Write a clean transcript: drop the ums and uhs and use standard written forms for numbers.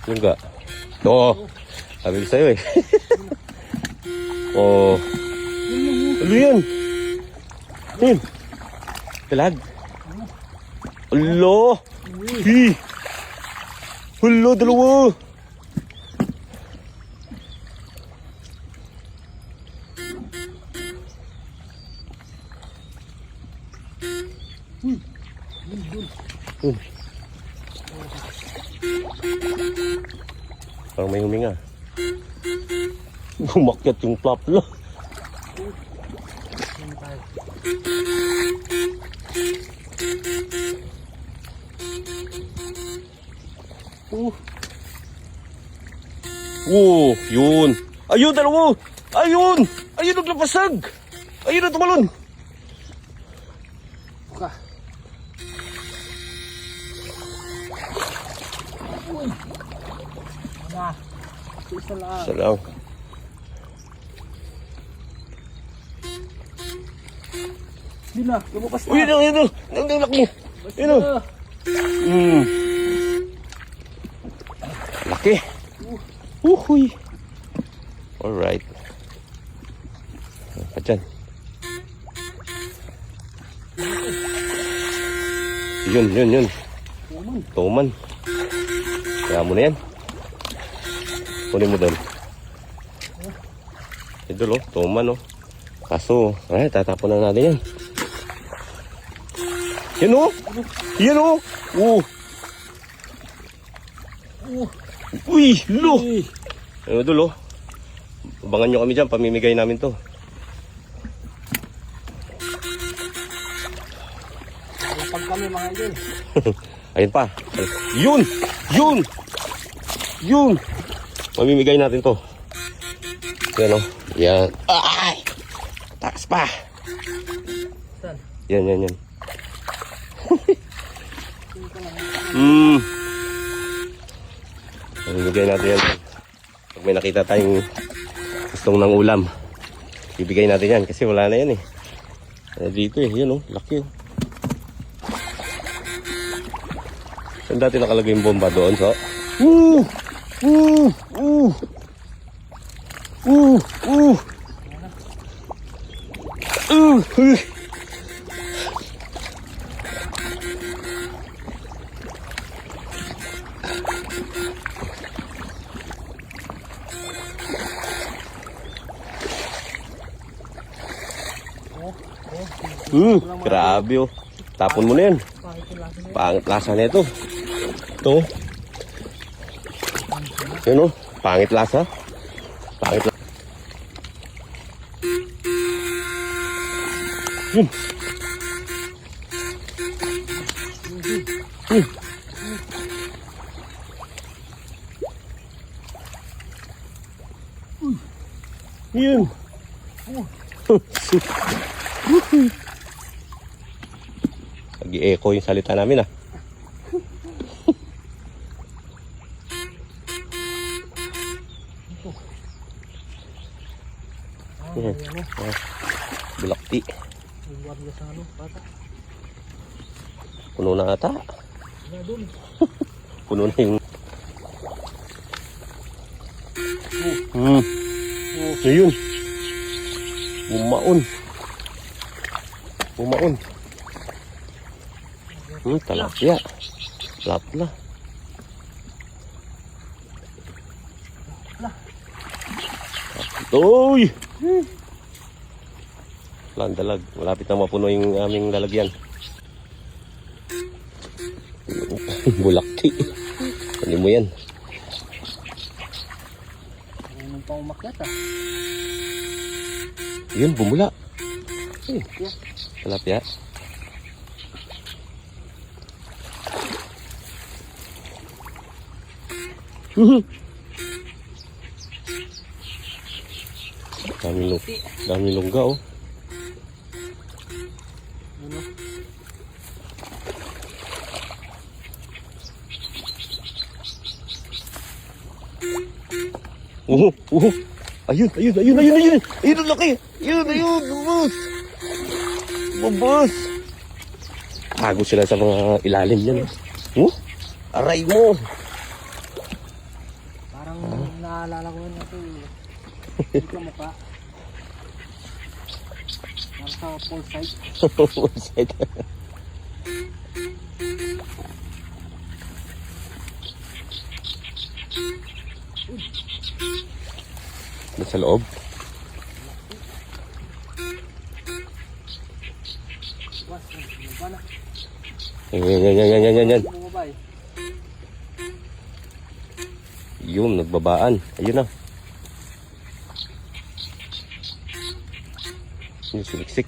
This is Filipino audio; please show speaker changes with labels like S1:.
S1: Lungga. Oo. Sabi ko sa'yo eh. Oo. Ano yan? Yan. Talag. Alo. Hi. Alo, dalawa. Parang may huminga. Umakyat yung plapla. Yun. Ayun, dalawa. Ayun. Ayun, naglapasag. Ayun, na tumalon.
S2: Buka. Uy. Ano? Isa lang.
S1: Isa lang.
S2: Hindi na, lumabas na.
S1: Uy, yun. Ang laki. Yun. Laki. Uhuy. Alright. Apa dyan? Yun. Tuman. Kaya mo na yan. Kunin mo doon. Ito lo, tuman oh. Kaso, ay, tatapon na natin yan. Yan oh. Yan oh. Uy, lo. Ano dulo? Abangan nyo kami dyan, pamimigay namin to.
S2: Pag kami mga idol.
S1: Ayun pa. Yun. Pamimigay natin to. Yan o. Yan. Ay! Taas pa.
S2: Saan?
S1: Yan. Pamimigay natin yan. Pag may nakita tayong gustong ng ulam, bibigay natin yan kasi wala na yan eh. Dito eh, yun oh, laki oh. Saan dati nakalagay yung bomba doon, so? Grabe oh. Tapon mo na yan. Pangit lasa na ito. Ito. Yun oh. Pangit lasa. Yun. Nag-i-echo yung salita namin ah. Bulakti. Puno na ata. Puno na yung ayun. Bumaon. Talapya. Lapla. Uy! Landalag. Malapit na mapuno yung aming lalagyan. Bulakti. Hindi mo yan.
S2: Anong pang umakyat ah?
S1: Yun, bumula. Talapya. Dami lungga oh. Ayun. Ayun ang laki. Ayun. Bubos. Tago sila sa mga ilalim yan. Aray mo.
S2: naalala ko na ito. Hindi ka mukha. Nasa full side.
S1: Full side. Sa loob.
S2: Was, bumaba na.
S1: Yan.
S2: Bumaba eh.
S1: Yun, nagbabaan. Ayun na. Yung siliksik.